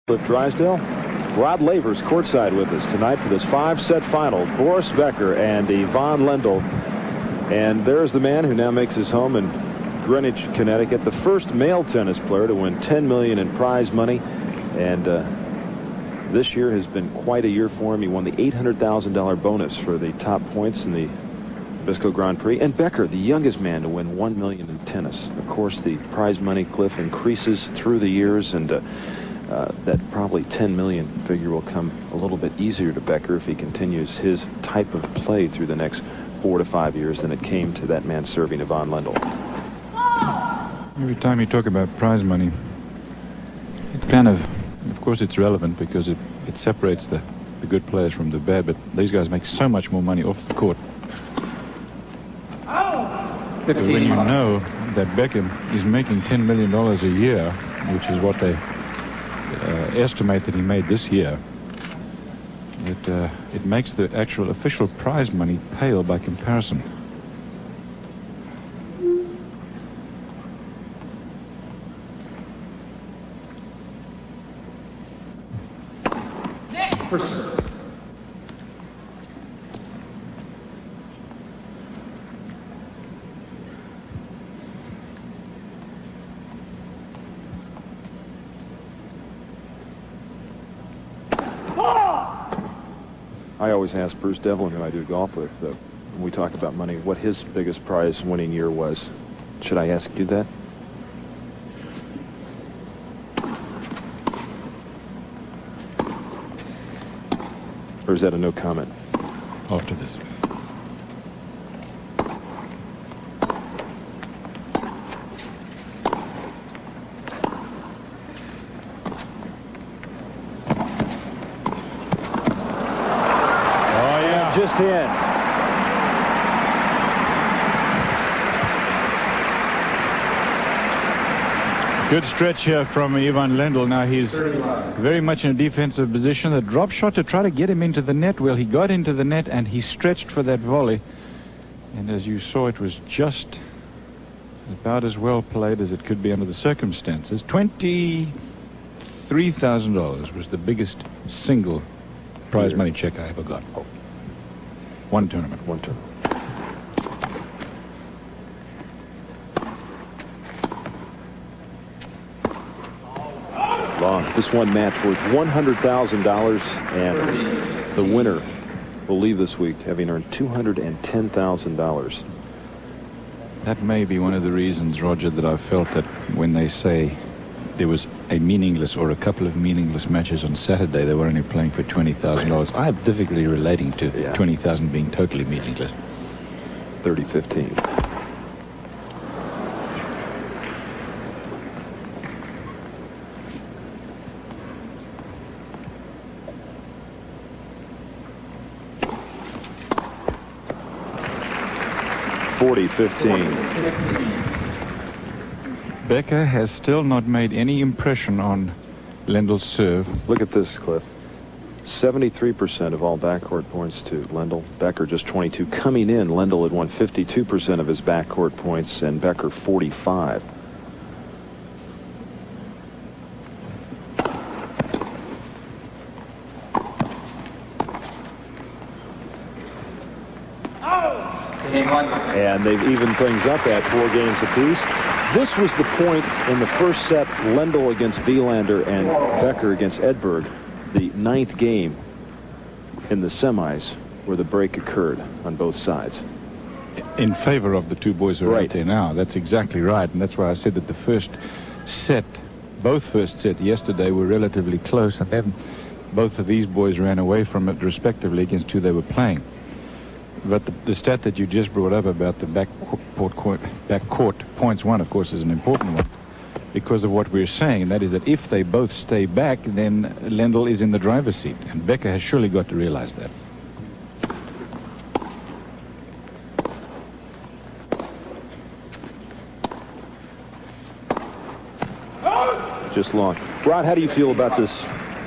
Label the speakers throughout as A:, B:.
A: With Drysdale, Rod Laver's courtside with us tonight for this 5-set final. Boris Becker and Ivan Lendl. And there's the man who now makes his home in Greenwich, Connecticut, the first male tennis player to win $10 million in prize money. And this year has been quite a year for him. He won the $800,000 bonus for the top points in the Nabisco Grand Prix. And Becker, the youngest man to win $1 million in tennis. Of course, the prize money cliff increases through the years, and that probably $10 million figure will come a little bit easier to Becker if he continues his type of play through the next 4 to 5 years than it came to that man serving Ivan Lendl.
B: Every time you talk about prize money, it kind of course it's relevant because it separates the good players from the bad, but these guys make so much more money off the court. But when you know that Becker is making $10 million a year, which is what they estimate that he made this year, it makes the actual official prize money pale by comparison.
A: I always ask Bruce Devlin, who I do golf with, when we talk about money, what his biggest prize winning year was. Should I ask you that? Or is that a no comment?
B: After this.
A: Just in.
B: Good stretch here from Ivan Lendl. Now he's very much in a defensive position. The drop shot to try to get him into the net. Well, he got into the net and he stretched for that volley. And as you saw, it was just about as well played as it could be under the circumstances. $23,000 was the biggest single prize money check I ever got. One tournament.
A: Long. This one match worth $100,000, and the winner will leave this week having earned $210,000.
B: That may be one of the reasons, Roger, that I've felt that when they say there was a meaningless or a couple of meaningless matches on Saturday, they were only playing for $20,000. I have difficulty relating to 20,000 being totally meaningless.
A: 30-15.
B: Becker has still not made any impression on Lendl's serve.
A: Look at this, Cliff. 73% of all backcourt points to Lendl. Becker just 22. Coming in, Lendl had won 52% of his backcourt points, and Becker 45. And they've evened things up at 4 games apiece. This was the point in the first set, Lendl against Wielander and Becker against Edberg, the 9th game in the semis, where the break occurred on both sides.
B: In favor of the two boys who are right there now. That's exactly right, and that's why I said that the first set, both first set yesterday were relatively close, and then both of these boys ran away from it respectively against who they were playing. But the stat that you just brought up about the backcourt points won, of course, is an important one because of what we're saying, and that is that if they both stay back, then Lendl is in the driver's seat, and Becker has surely got to realize that.
A: Just long. Rod, how do you feel about this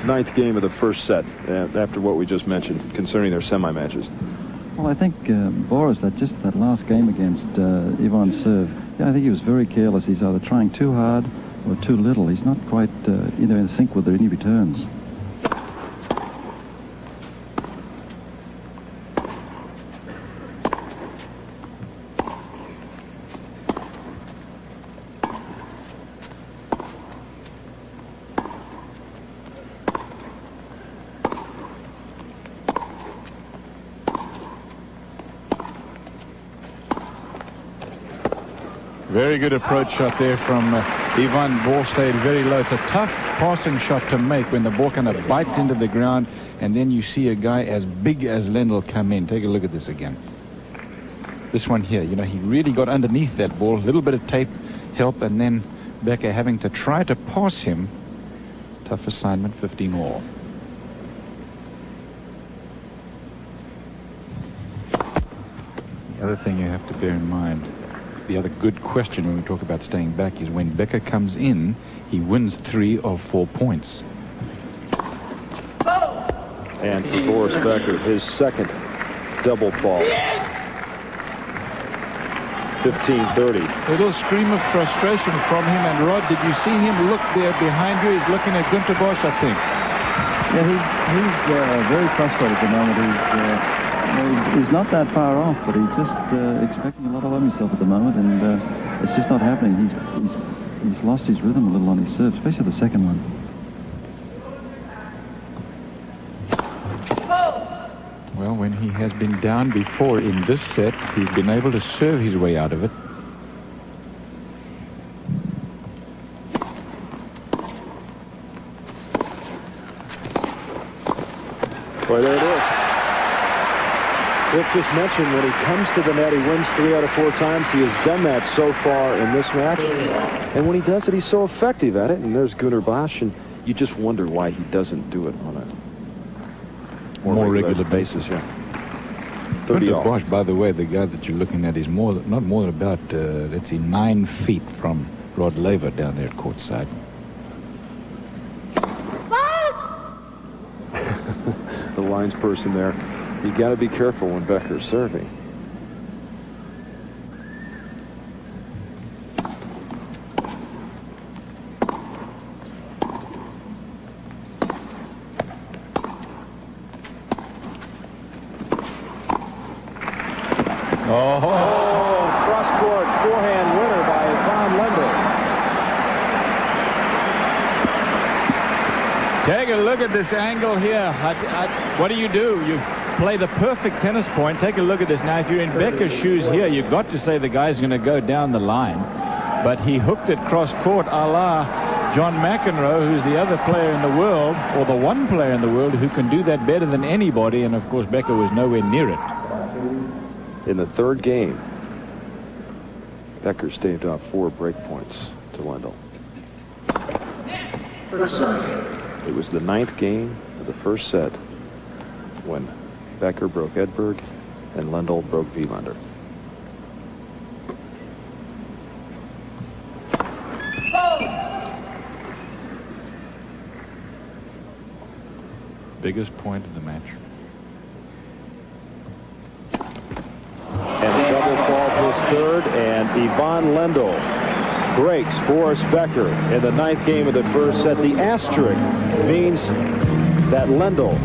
A: 9th game of the first set after what we just mentioned concerning their semi-matches?
C: Well, I think Boris, that last game against Ivan's serve, I think he was very careless. He's either trying too hard or too little. He's not quite in sync with any returns.
B: Very good approach shot there from Ivan. Ball stayed very low. It's a tough passing shot to make when the ball kind of bites into the ground, and then you see a guy as big as Lendl come in. Take a look at this again. This one here, you know, he really got underneath that ball. A little bit of tape help, and then Becker having to try to pass him. Tough assignment, 15 all. The other thing you have to bear in mind, the other good question when we talk about staying back, is when Becker comes in, he wins 3 of 4 points.
A: And for Boris Becker, his second double fall. 15-30.
B: A little scream of frustration from him. And Rod, did you see him look there behind you? He's looking at Günter Bosch, I think.
C: Yeah, he's very frustrated at the moment. He's not that far off, but he's just expecting a lot of himself at the moment, and it's just not happening. He's lost his rhythm a little on his serve, especially the second one.
B: Well, when he has been down before in this set, he's been able to serve his way out of it.
A: Well, there it is. Rick just mentioned when he comes to the net, he wins 3 out of 4 times. He has done that so far in this match. And when he does it, he's so effective at it. And there's Günter Bosch, and you just wonder why he doesn't do it on a more regular basis. Yeah. 30
B: Günter Bosch, by the way, the guy that you're looking at is not more than about, let's see, 9 feet from Rod Laver down there at courtside.
A: The lines person there. You got to be careful when Becker's serving.
B: Oh,
A: cross-court forehand winner by Ivan Lendl.
B: take a look at this angle here. What do? You play the perfect tennis point. Take a look at this. Now, if you're in Becker's shoes here, you've got to say the guy's going to go down the line. But he hooked it cross-court a la John McEnroe, who's the other player in the world, or the one player in the world who can do that better than anybody. And, of course, Becker was nowhere near it.
A: In the third game, Becker staved off 4 break points to Lendl. It was the 9th game of the first set when Becker broke Edberg and Lendl broke Wielander.
B: Biggest point of the match.
A: And a double fall to his third, and Ivan Lendl breaks Boris Becker in the 9th game of the first set. The asterisk means that Lendl